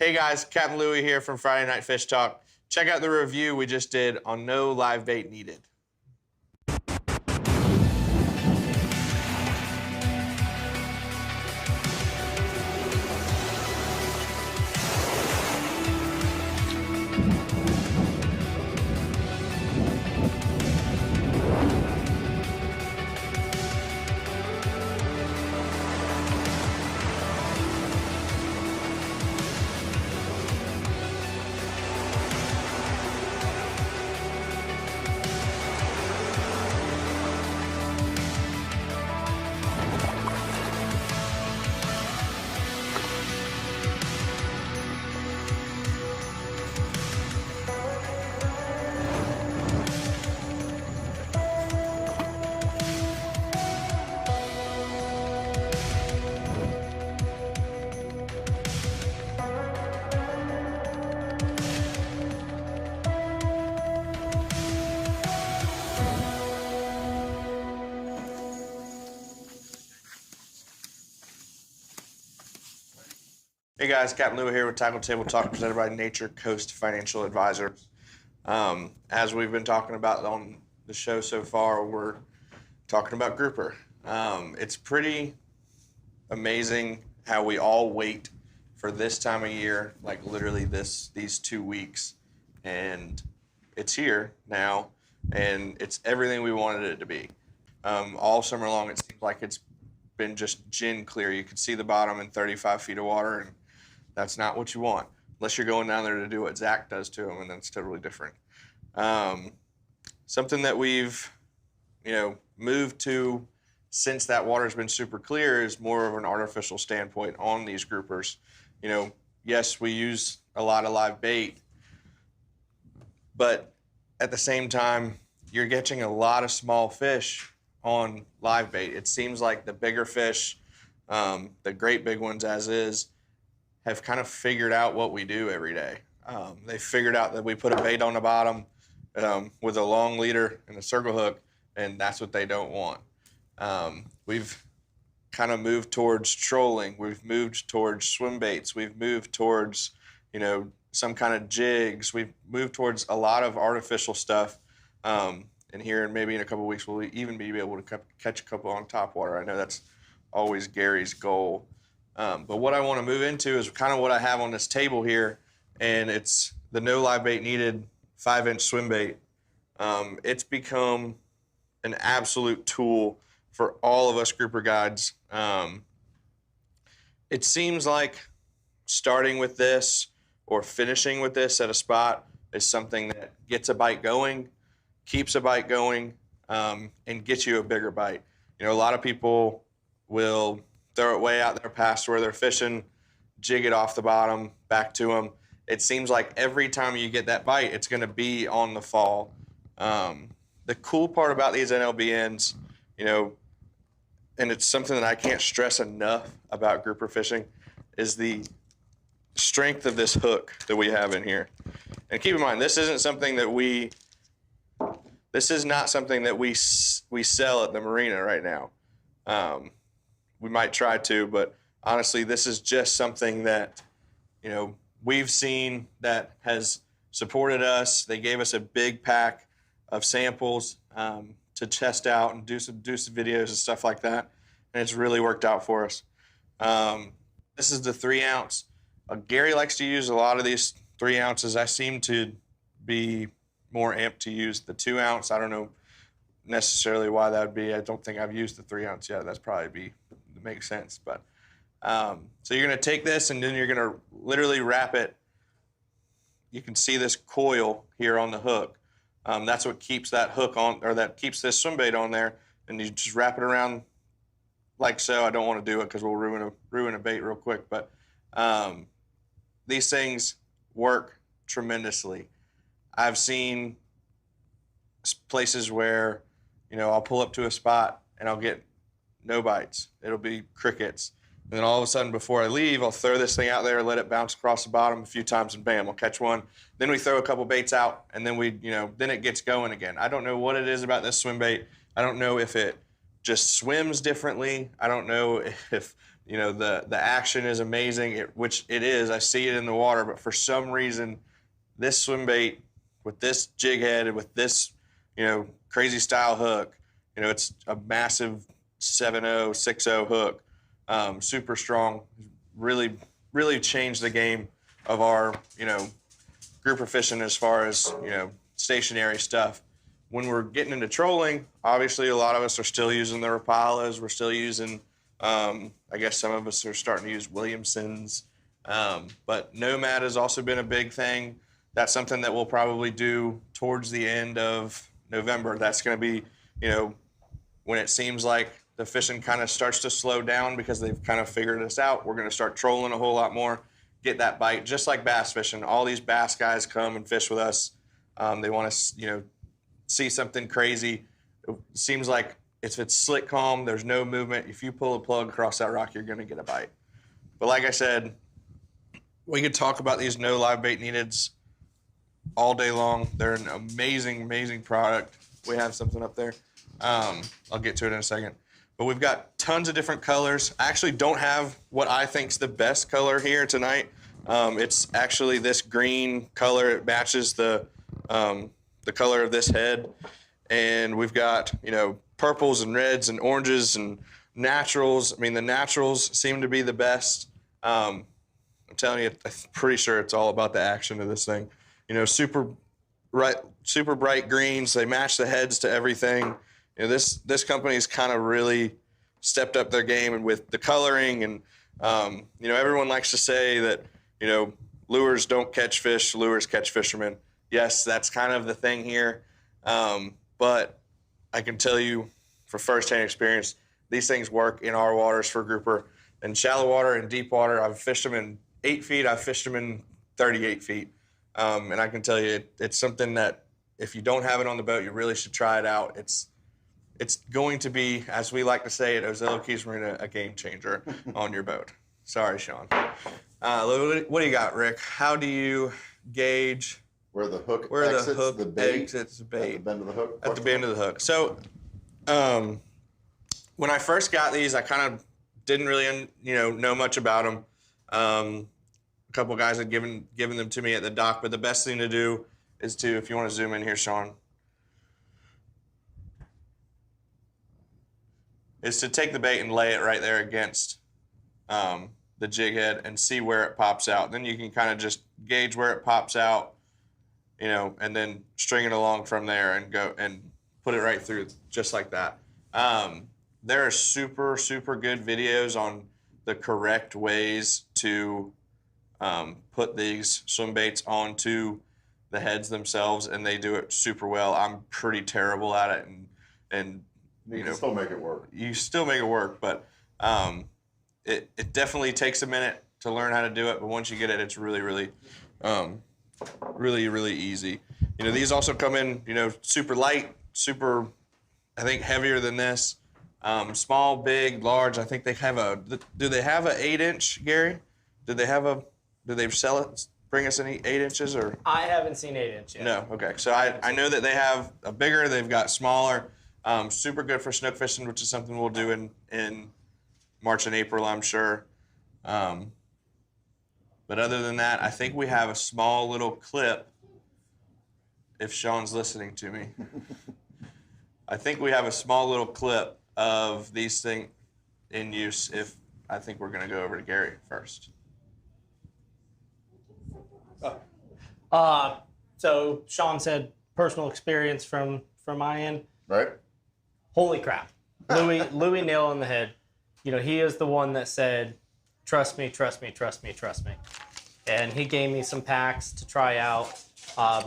Hey guys, Captain Louie here from Friday Night Fish Talk. Check out the review we just did on no live bait needed. Hey guys, Captain Louie here with Tackle Table Talk presented by Nature Coast Financial Advisors. As we've been talking about on the show so far, we're talking about grouper. It's pretty amazing how we all wait for this time of year, like literally these 2 weeks, and it's here now, and it's everything we wanted it to be. All summer long, it seems like it's been just gin clear. You can see the bottom in 35 feet of water, and that's not what you want, unless you're going down there to do what Zach does to them, and that's totally different. Something that we've, moved to since that water's been super clear is more of an artificial standpoint on these groupers. Yes, we use a lot of live bait, but at the same time, you're catching a lot of small fish on live bait. It seems like the bigger fish, the great big ones as is, have kind of figured out what we do every day. They figured out that we put a bait on the bottom with a long leader and a circle hook, and that's what they don't want. We've kind of moved towards trolling. We've moved towards swim baits. We've moved towards, some kind of jigs. We've moved towards a lot of artificial stuff. And here, and maybe in a couple of weeks, we'll even be able to catch a couple on top water. I know that's always Gary's goal. But what I want to move into is kind of what I have on this table here, and it's the no live bait needed 5-inch swim bait. It's become an absolute tool for all of us grouper guides. It seems like starting with this or finishing with this at a spot is something that gets a bite going, keeps a bite going, and gets you a bigger bite. A lot of people will throw it way out there past where they're fishing, jig it off the bottom, back to them. It seems like every time you get that bite, it's going to be on the fall. The cool part about these NLBNs, and it's something that I can't stress enough about grouper fishing, is the strength of this hook that we have in here. And keep in mind, this is not something that we sell at the marina right now. We might try to, but honestly, this is just something that, we've seen that has supported us. They gave us a big pack of samples to test out and do some videos and stuff like that, and it's really worked out for us. This is the 3-ounce. Gary likes to use a lot of these 3 ounces. I seem to be more amped to use the 2-ounce. I don't know necessarily why that would be. I don't think I've used the 3-ounce yet. That's probably makes sense. But so you're going to take this, and then you're going to literally wrap it. You can see this coil here on the hook. That's what keeps that hook on, or that keeps this swim bait on there. And you just wrap it around like so. I don't want to do it because we'll ruin a bait real quick. But these things work tremendously. I've seen places where, I'll pull up to a spot and I'll get no bites. It'll be crickets. And then all of a sudden, before I leave, I'll throw this thing out there, let it bounce across the bottom a few times, and bam, I'll catch one. Then we throw a couple baits out, and then then it gets going again. I don't know what it is about this swim bait. I don't know if it just swims differently. I don't know if, the action is amazing, which it is. I see it in the water, but for some reason, this swim bait with this jig head and with this, crazy style hook, it's a massive 7.0, 6.0 hook, super strong, really, really changed the game of our, grouper fishing as far as, stationary stuff. When we're getting into trolling, obviously a lot of us are still using the Rapalas. We're still using, I guess some of us are starting to use Williamsons. But Nomad has also been a big thing. That's something that we'll probably do towards the end of November. That's going to be, when it seems like the fishing kind of starts to slow down because they've kind of figured us out. We're going to start trolling a whole lot more, get that bite, just like bass fishing. All these bass guys come and fish with us. They want to, see something crazy. It seems like if it's slick calm, there's no movement. If you pull a plug across that rock, you're going to get a bite. But like I said, we could talk about these no live bait neededs all day long. They're an amazing, amazing product. We have something up there. I'll get to it in a second. But we've got tons of different colors. I actually don't have what I think's the best color here tonight. It's actually this green color. It matches the color of this head. And we've got, purples and reds and oranges and naturals. I mean, the naturals seem to be the best. I'm telling you, I'm pretty sure it's all about the action of this thing. Super bright greens. They match the heads to everything. This company's kind of really stepped up their game and with the coloring and, everyone likes to say that, lures don't catch fish, lures catch fishermen. Yes, that's kind of the thing here. But I can tell you for firsthand experience, these things work in our waters for grouper. In shallow water and deep water, I've fished them in 8 feet. I've fished them in 38 feet. And I can tell you, it's something that if you don't have it on the boat, you really should try it out. It's going to be, as we like to say at Ozella Keys Marina, a game changer on your boat. Sorry, Sean. What do you got, Rick? How do you gauge where the hook exits the bait? Exits the bait. At the bend of the hook? At the bend of the hook. So when I first got these, I kind of didn't really know much about them. A couple guys had given them to me at the dock, but the best thing to do is to, if you want to zoom in here, Sean, is to take the bait and lay it right there against the jig head and see where it pops out. Then you can kind of just gauge where it pops out, and then string it along from there and go and put it right through just like that. There are super, super good videos on the correct ways to put these swim baits onto the heads themselves, and they do it super well. I'm pretty terrible at it, and you can still make it work. You still make it work, but it definitely takes a minute to learn how to do it. But once you get it, it's really, really, really, really easy. These also come in, super light, super, I think, heavier than this. Small, big, large. I think they have do they have an 8-inch, Gary? Did they sell it, bring us any 8 inches or? I haven't seen 8-inch yet. No, okay. So I know that they have a bigger, they've got smaller, super good for snook fishing, which is something we'll do in March and April, I'm sure. But other than that, I think we have a small little clip, if Sean's listening to me. I think we have a small little clip of these things in use. If I think we're going to go over to Gary first. So Sean said personal experience from my end. Right. Holy crap. Louie nail on the head. He is the one that said, trust me, trust me, trust me, trust me. And he gave me some packs to try out.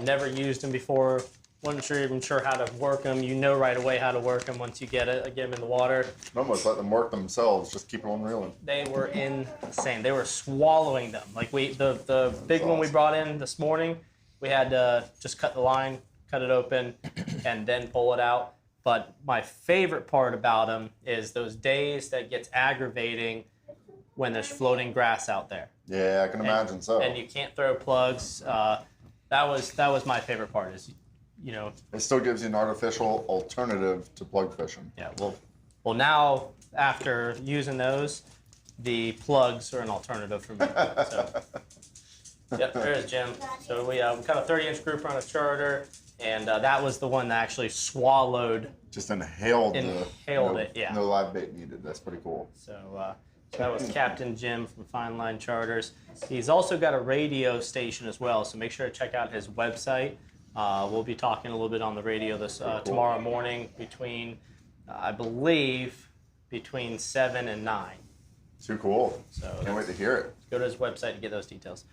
Never used them before. Wasn't even sure how to work them. You know right away how to work them once you get them in the water. Almost let them work themselves. Just keep on reeling. They were insane. They were swallowing them. Like the big one we brought in this morning, we had to just cut the line, cut it open, and then pull it out. But my favorite part about them is those days that gets aggravating when there's floating grass out there. Yeah, I can imagine so. And you can't throw plugs. That was my favorite part. Is it still gives you an artificial alternative to plug fishing. Yeah. Well, now after using those, the plugs are an alternative for me. So. Yep, there's Jim. So we got a 30-inch grouper on a charter, and that was the one that actually swallowed. Just inhaled it, yeah. No live bait needed. That's pretty cool. So that was Captain Jim from Fine Line Charters. He's also got a radio station as well, so make sure to check out his website. We'll be talking a little bit on the radio this tomorrow morning between, I believe, between 7 and 9. Too cool. So can't wait to hear it. Go to his website to get those details.